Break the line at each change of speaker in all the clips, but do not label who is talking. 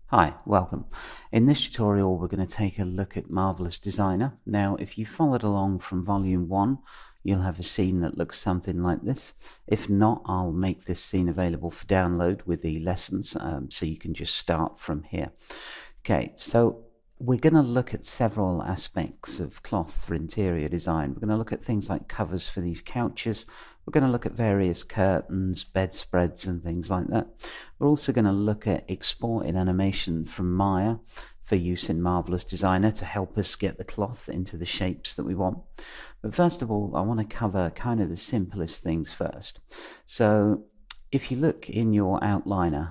Hi, welcome. In this tutorial we're going to take a look at Marvelous Designer. Now if you followed along from volume 1 you'll have a scene that looks something like this. If not, I'll make this scene available for download with the lessons, so you can just start from here. Okay, so we're going to look at several aspects of cloth for interior design. We're going to look at things like covers for these couches. We're going to look at various curtains, bedspreads and things like that. We're also going to look at exporting animation from Maya for use in Marvelous Designer to help us get the cloth into the shapes that we want. But first of all, I want to cover kind of the simplest things first. So if you look in your outliner,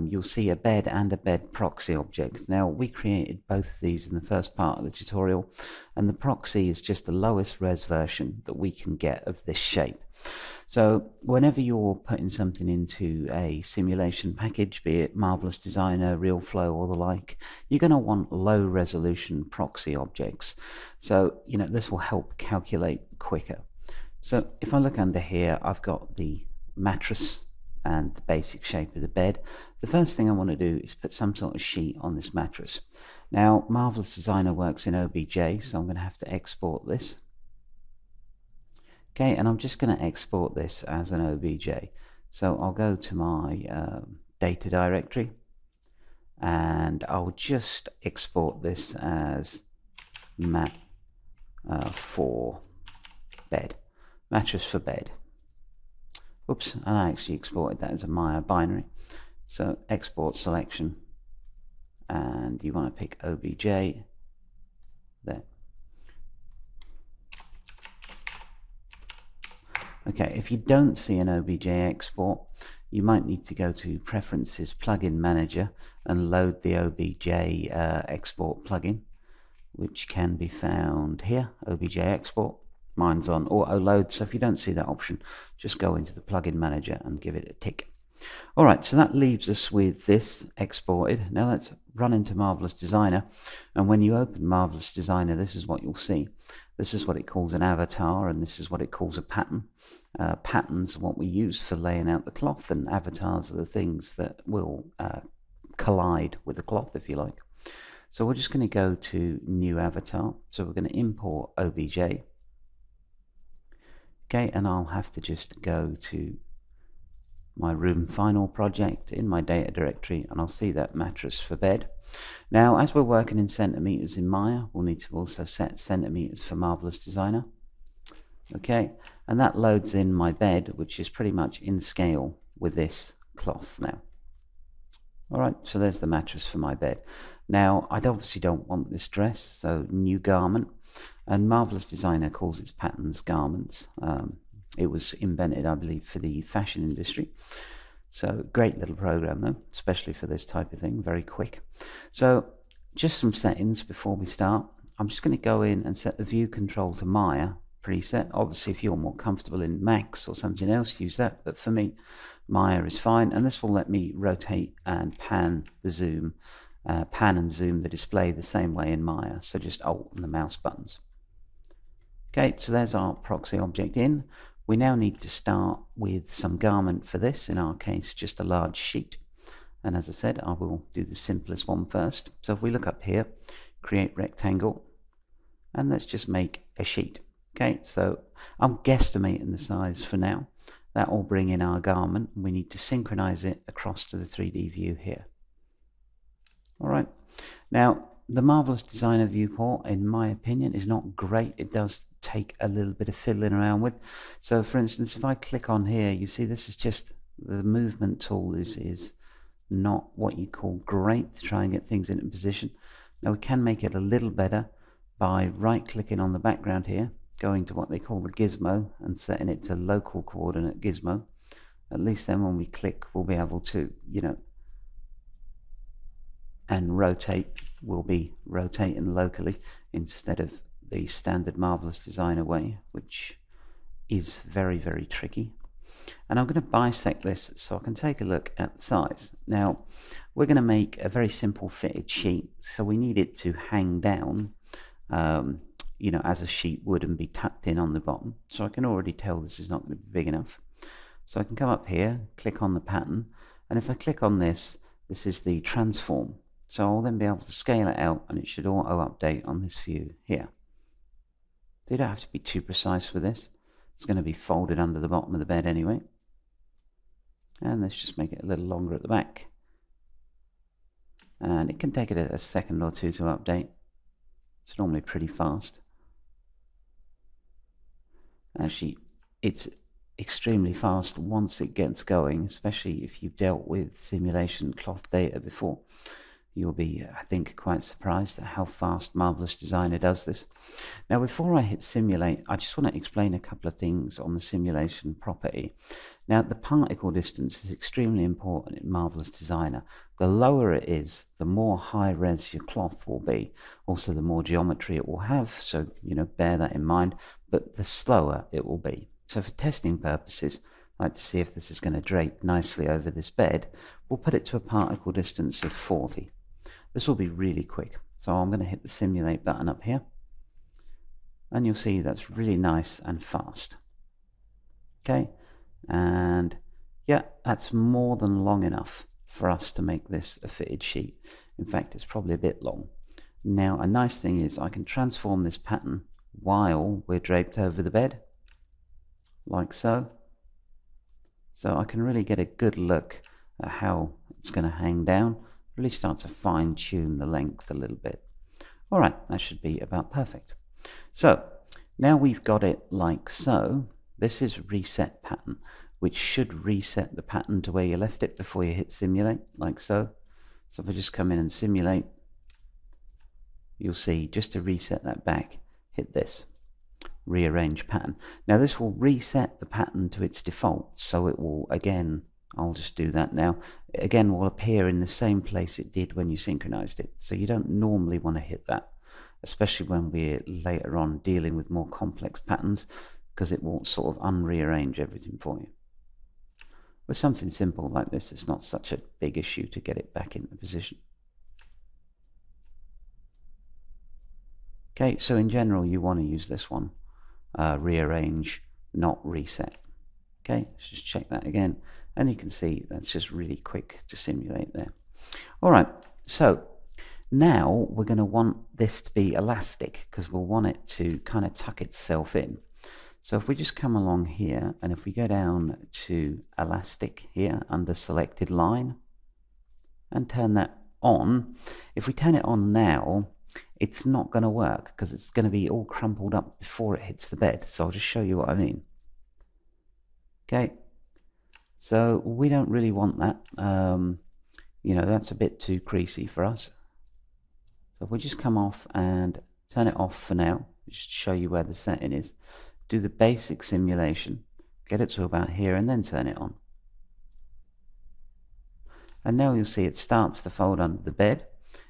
you'll see a bed and a bed proxy object. Now we created both of these in the first part of the tutorial, and the proxy is just the lowest res version that we can get of this shape. So whenever you're putting something into a simulation package, be it Marvelous Designer, RealFlow or the like, you're going to want low resolution proxy objects. So this will help calculate quicker. So if I look under here, I've got the mattress and the basic shape of the bed. The first thing I want to do is put some sort of sheet on this mattress. Now Marvelous Designer works in OBJ, so I'm going to have to export this. Okay, and I'm just going to export this as an OBJ. So I'll go to my data directory and I'll just export this as mat for bed, mattress for bed. Oops, and I actually exported that as a Maya binary. So export selection, and you want to pick OBJ there. Okay, if you don't see an OBJ export, you might need to go to Preferences Plugin Manager and load the OBJ export plugin, which can be found here, OBJ export. Mine's on auto load, so if you don't see that option, just go into the plugin manager and give it a tick. Alright, so that leaves us with this exported. Now let's run into Marvelous Designer, and when you open Marvelous Designer, this is what you'll see. This is what it calls an avatar, and this is what it calls a pattern. Patterns are what we use for laying out the cloth, and avatars are the things that will collide with the cloth, if you like. So we're just going to go to New Avatar. So we're going to import OBJ. Okay, and I'll have to just go to my room final project in my data directory, and I'll see that mattress for bed. Now as we're working in centimeters in Maya, we'll need to also set centimeters for Marvelous Designer. Okay, and that loads in my bed, which is pretty much in scale with this cloth now. Alright, so there's the mattress for my bed. Now I obviously don't want this dress, so new garment, and Marvelous Designer calls its patterns garments. It was invented, I believe, for the fashion industry. So great little program though, especially for this type of thing, very quick. So just some settings before we start. I'm just going to go in and set the view control to Maya preset. Obviously if you're more comfortable in Max or something else, use that, but for me Maya is fine, and this will let me rotate and pan the zoom, pan and zoom the display the same way in Maya, so just Alt and the mouse buttons. Okay, so there's our proxy object in. We now need to start with some garment for this, in our case just a large sheet, and as I said, I will do the simplest one first. So if we look up here, create rectangle, and let's just make a sheet. Okay, so I'm guesstimating the size for now. That will bring in our garment, and we need to synchronize it across to the 3D view here. Alright, now the Marvelous Designer viewport, in my opinion, is not great. It does take a little bit of fiddling around with. So for instance, if I click on here, you see this is just the movement tool is not what you call great to try and get things into position. Now we can make it a little better by right clicking on the background here, going to what they call the gizmo and setting it to local coordinate gizmo. At least then when we click we'll be able to, and rotate, will be rotating locally instead of the standard Marvelous Designer way, which is very, very tricky. And I'm going to bisect this so I can take a look at the size. Now we're going to make a very simple fitted sheet, so we need it to hang down as a sheet would and be tucked in on the bottom. So I can already tell this is not going to be big enough. So I can come up here, click on the pattern, and if I click on this, this is the transform. So I'll then be able to scale it out, and it should auto update on this view here. You don't have to be too precise with this. It's going to be folded under the bottom of the bed anyway. And let's just make it a little longer at the back. And it can take it a second or two to update. It's normally pretty fast. Actually, it's extremely fast once it gets going, especially if you've dealt with simulation cloth data before. You'll be, I think, quite surprised at how fast Marvelous Designer does this. Now, before I hit simulate, I just want to explain a couple of things on the simulation property. Now, the particle distance is extremely important in Marvelous Designer. The lower it is, the more high-res your cloth will be. Also, the more geometry it will have, so, bear that in mind, but the slower it will be. So for testing purposes, I'd like to see if this is going to drape nicely over this bed. We'll put it to a particle distance of 40. This will be really quick. So I'm going to hit the simulate button up here. And you'll see that's really nice and fast. Okay, and yeah, that's more than long enough for us to make this a fitted sheet. In fact, it's probably a bit long. Now, a nice thing is I can transform this pattern while we're draped over the bed, like so. So I can really get a good look at how it's going to hang down, really start to fine-tune the length a little bit. Alright, that should be about perfect. So, now we've got it like so. This is reset pattern, which should reset the pattern to where you left it before you hit simulate, like so. So if I just come in and simulate, you'll see, just to reset that back, hit this, rearrange pattern. Now this will reset the pattern to its default, so it will, again, I'll just do that now, it again will appear in the same place it did when you synchronized it. So you don't normally want to hit that, especially when we're later on dealing with more complex patterns, because it will sort of unrearrange everything for you. With something simple like this, it's not such a big issue to get it back into position. Okay, so in general you want to use this one, rearrange, not reset. Okay, let's just check that again, and you can see that's just really quick to simulate there. Alright, so now we're going to want this to be elastic, because we'll want it to kind of tuck itself in. So if we just come along here, and if we go down to elastic here under selected line, and turn that on, if we turn it on now, it's not going to work, because it's going to be all crumpled up before it hits the bed. So I'll just show you what I mean. Okay, so we don't really want that. That's a bit too creasy for us. So if we just come off and turn it off for now, just to show you where the setting is, do the basic simulation, get it to about here, and then turn it on. And now you'll see it starts to fold under the bed.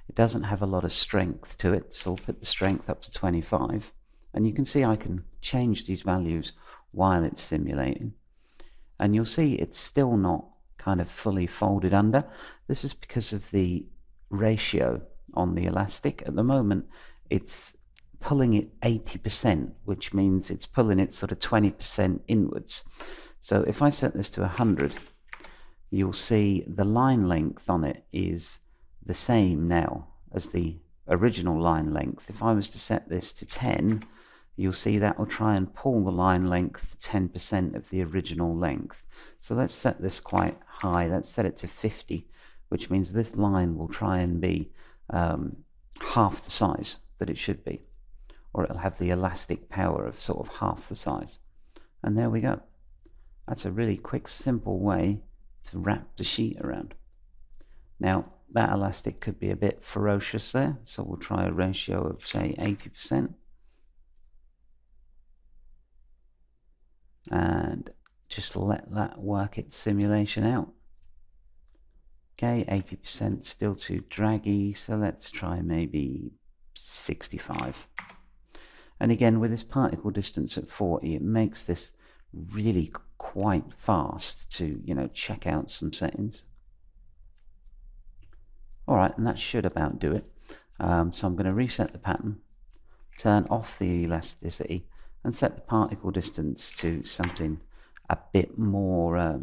It doesn't have a lot of strength to it, so I'll put the strength up to 25. And you can see I can change these values while it's simulating. And you'll see it's still not kind of fully folded under. This is because of the ratio on the elastic. At the moment, it's pulling it 80%, which means it's pulling it sort of 20% inwards. So if I set this to 100, you'll see the line length on it is the same now as the original line length. If I was to set this to 10, you'll see that will try and pull the line length 10% of the original length. So let's set this quite high. Let's set it to 50, which means this line will try and be half the size that it should be, or it'll have the elastic power of sort of half the size. And there we go. That's a really quick, simple way to wrap the sheet around. Now, that elastic could be a bit ferocious there, so we'll try a ratio of, say, 80%. And just let that work its simulation out. Okay, 80% still too draggy, so let's try maybe 65. And again, with this particle distance at 40, it makes this really quite fast to, check out some settings. Alright, and that should about do it. So I'm going to reset the pattern, turn off the elasticity, and set the particle distance to something a bit more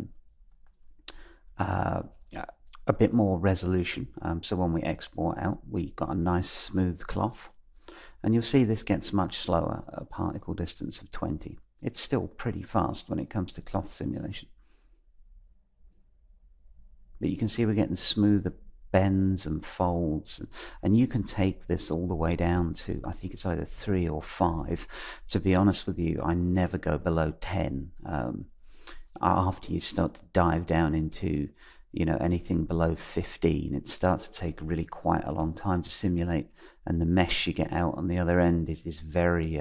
a bit more resolution. So when we export out, we got a nice smooth cloth. And you'll see this gets much slower at a particle distance of 20. It's still pretty fast when it comes to cloth simulation. But you can see we're getting smoother bends and folds, and you can take this all the way down to, I think it's either 3 or 5. To be honest with you, I never go below 10. After you start to dive down into anything below 15, it starts to take really quite a long time to simulate, and the mesh you get out on the other end is very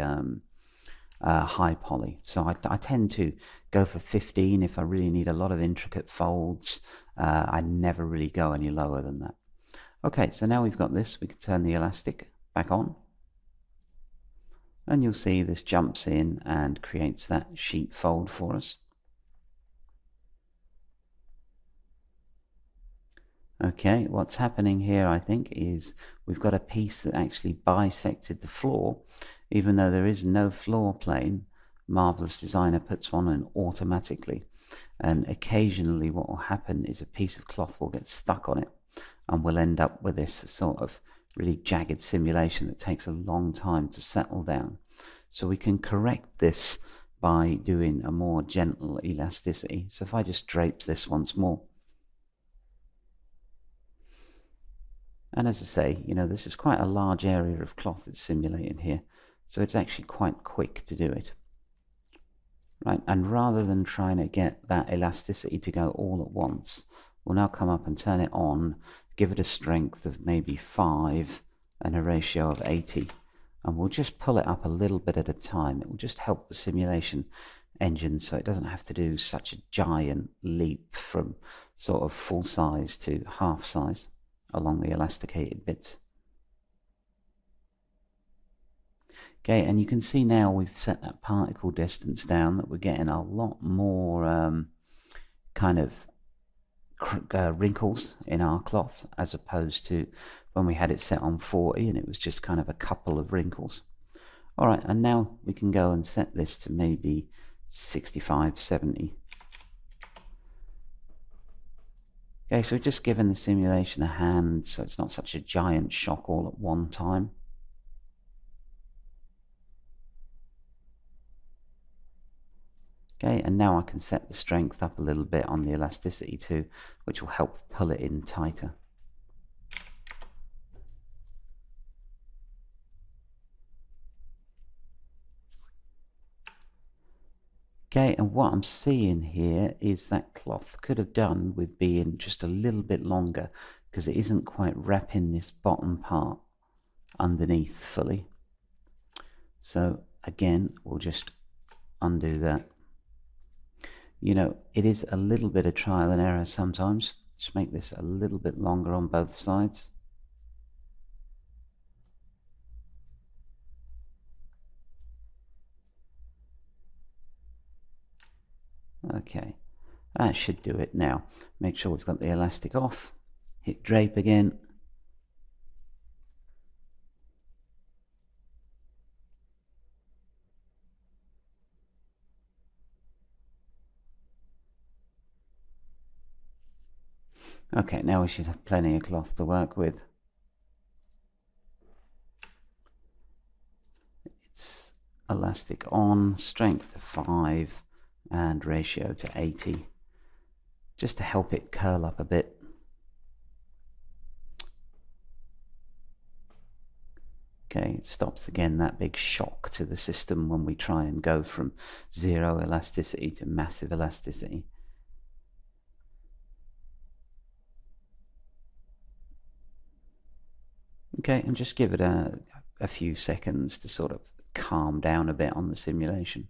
high poly. So I tend to go for 15 if I really need a lot of intricate folds. I never really go any lower than that. Okay, so now we've got this, we can turn the elastic back on, and you'll see this jumps in and creates that sheet fold for us. Okay, what's happening here, I think, is we've got a piece that actually bisected the floor. Even though there is no floor plane, Marvelous Designer puts one in automatically. And occasionally what will happen is a piece of cloth will get stuck on it, and we'll end up with this sort of really jagged simulation that takes a long time to settle down. So we can correct this by doing a more gentle elasticity. So if I just drape this once more, and as I say, this is quite a large area of cloth that's simulated here, so it's actually quite quick to do it. Right, and rather than trying to get that elasticity to go all at once, we'll now come up and turn it on, give it a strength of maybe 5 and a ratio of 80, and we'll just pull it up a little bit at a time. It will just help the simulation engine so it doesn't have to do such a giant leap from sort of full size to half size along the elasticated bits. Okay, and you can see now we've set that particle distance down, that we're getting a lot more kind of wrinkles in our cloth, as opposed to when we had it set on 40 and it was just kind of a couple of wrinkles. Alright, and now we can go and set this to maybe 65, 70. Okay, so we've just given the simulation a hand so it's not such a giant shock all at one time. Okay, and now I can set the strength up a little bit on the elasticity too, which will help pull it in tighter. Okay, and what I'm seeing here is that cloth could have done with being just a little bit longer, because it isn't quite wrapping this bottom part underneath fully. So again, we'll just undo that. It is a little bit of trial and error sometimes. Just make this a little bit longer on both sides. Okay, that should do it now. Make sure we've got the elastic off. Hit drape again. Okay, now we should have plenty of cloth to work with. It's elastic on, strength of 5 and ratio to 80, just to help it curl up a bit. Okay, it stops again that big shock to the system when we try and go from 0 elasticity to massive elasticity. Okay, and just give it a few seconds to sort of calm down a bit on the simulation.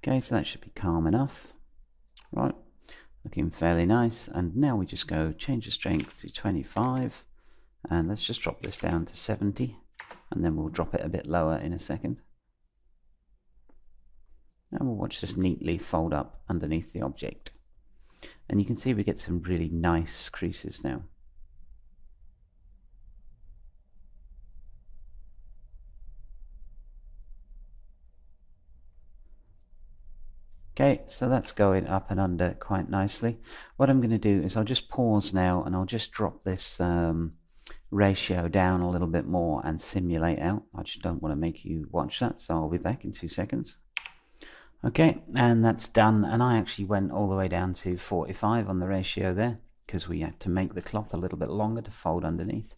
Okay, so that should be calm enough. Right, looking fairly nice. And now we just go change the strength to 25, and let's just drop this down to 70, and then we'll drop it a bit lower in a second. And we'll watch this neatly fold up underneath the object. And you can see we get some really nice creases now. Okay, so that's going up and under quite nicely. What I'm going to do is I'll just pause now and I'll just drop this ratio down a little bit more and simulate out. I just don't want to make you watch that, so I'll be back in 2 seconds. Okay, and that's done, and I actually went all the way down to 45 on the ratio there because we had to make the cloth a little bit longer to fold underneath.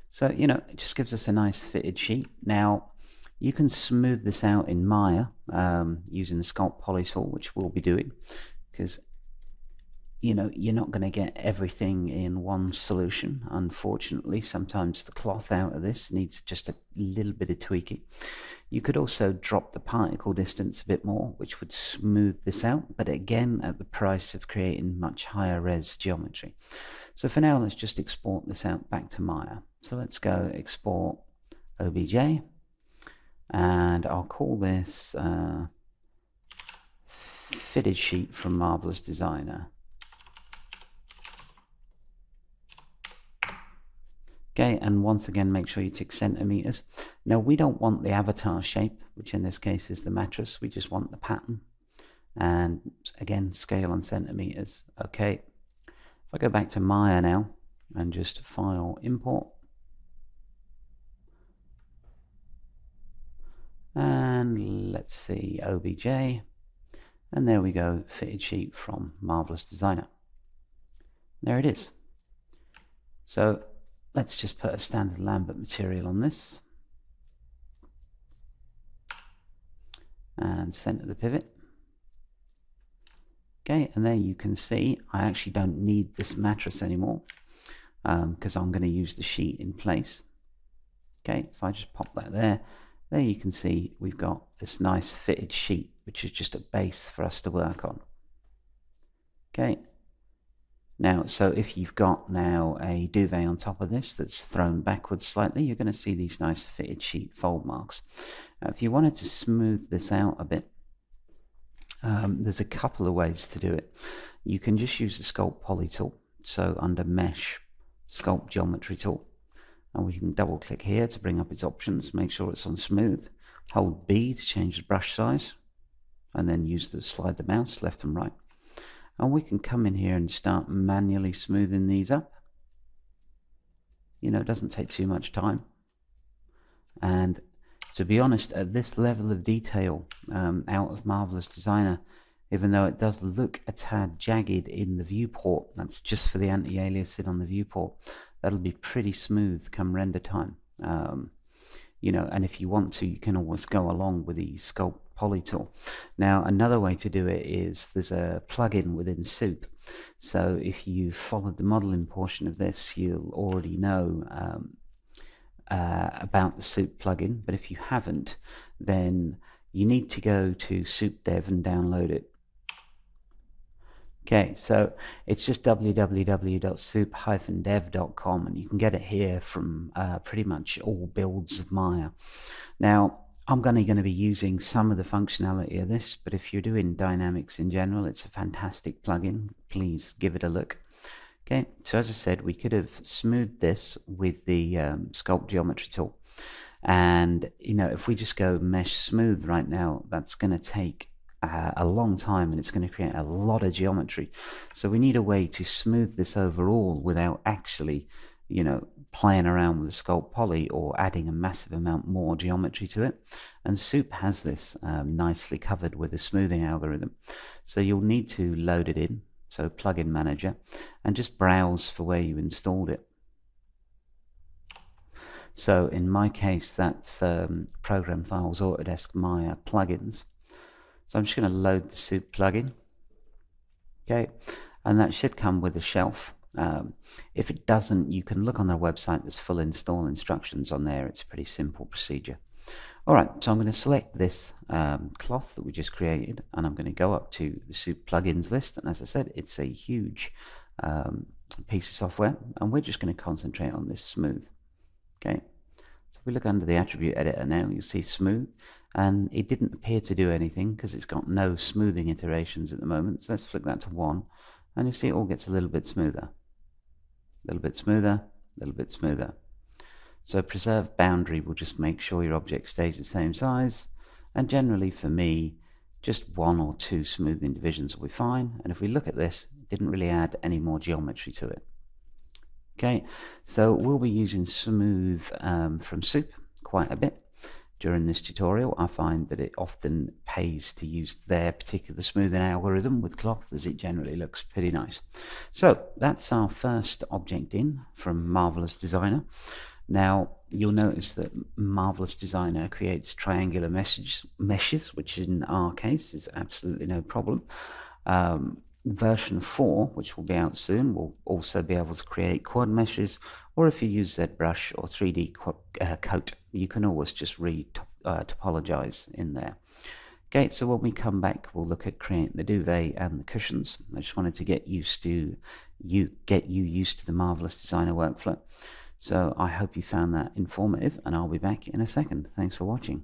So, you know, it just gives us a nice fitted sheet. Now, you can smooth this out in Maya using the Sculpt Poly tool, which we'll be doing, because you know you're not going to get everything in one solution. Unfortunately, sometimes the cloth out of this needs just a little bit of tweaking. You could also drop the particle distance a bit more, which would smooth this out, but again at the price of creating much higher res geometry. So for now, let's just export this out back to Maya. So let's go export OBJ, and I'll call this fitted sheet from Marvelous Designer. Okay, and once again, make sure you tick centimeters. Now, we don't want the avatar shape, which in this case is the mattress. We just want the pattern. And again, scale on centimeters. Okay, if I go back to Maya now and just file import. And let's see, OBJ. And there we go, fitted sheet from Marvelous Designer. There it is. So let's just put a standard Lambert material on this and center the pivot. Okay, and there you can see I actually don't need this mattress anymore because I'm going to use the sheet in place. Okay, if I just pop that there you can see we've got this nice fitted sheet, which is just a base for us to work on. Okay. Now, so if you've got now a duvet on top of this that's thrown backwards slightly, you're going to see these nice fitted sheet fold marks. If you wanted to smooth this out a bit, there's a couple of ways to do it. You can just use the Sculpt Poly tool, so under Mesh, Sculpt Geometry tool, and we can double click here to bring up its options, make sure it's on smooth, hold B to change the brush size, and then use the slide the mouse left and right. And we can come in here and start manually smoothing these up. You know, it doesn't take too much time. And to be honest, at this level of detail out of Marvelous Designer, even though it does look a tad jagged in the viewport, that's just for the anti-aliasing on the viewport, that'll be pretty smooth come render time. You know, and if you want to, you can always go along with the Sculpt Poly tool. Now, another way to do it is there's a plugin within Soup. So if you've followed the modeling portion of this, you'll already know about the Soup plugin. But if you haven't, then you need to go to Soup Dev and download it. Okay, so it's just www.soup-dev.com, and you can get it here from pretty much all builds of Maya. Now, I'm going to be using some of the functionality of this, but if you're doing dynamics in general, it's a fantastic plugin. Please give it a look. Okay, so as I said, we could have smoothed this with the Sculpt Geometry tool. And, you know, if we just go Mesh Smooth right now, that's going to take a long time, and it's going to create a lot of geometry. So we need a way to smooth this overall without actually, you know, playing around with the Sculpt Poly or adding a massive amount more geometry to it. And Soup has this nicely covered with a smoothing algorithm. So you'll need to load it in, so Plugin Manager, and just browse for where you installed it. So in my case, that's Program Files, Autodesk Maya plugins. So I'm just going to load the Soup plugin. Okay, and that should come with a shelf. If it doesn't, you can look on their website. There's full install instructions on there. It's a pretty simple procedure. Alright, so I'm going to select this cloth that we just created, and I'm going to go up to the Soup plugins list. And as I said, it's a huge piece of software, and we're just going to concentrate on this smooth. Okay, so if we look under the attribute editor now, you'll see smooth. And it didn't appear to do anything because it's got no smoothing iterations at the moment. So let's flick that to 1, and you see it all gets a little bit smoother. A little bit smoother, a little bit smoother. So preserve boundary will just make sure your object stays the same size. And generally for me, Just one or two smoothing divisions will be fine, and if we look at this, it didn't really add any more geometry to it. Okay, so we'll be using Smooth from Soup quite a bit during this tutorial. I find that it often pays to use their particular smoothing algorithm with cloth, as it generally looks pretty nice. So that's our first object in from Marvelous Designer. Now you'll notice that Marvelous Designer creates triangular meshes, which in our case is absolutely no problem. Version 4, which will be out soon, will also be able to create quad meshes, or if you use ZBrush or 3D Coat, you can always just topologize in there. Okay, so when we come back, we'll look at creating the duvet and the cushions. I just wanted to get you used to the Marvelous Designer workflow. So I hope you found that informative, and I'll be back in a second. Thanks for watching.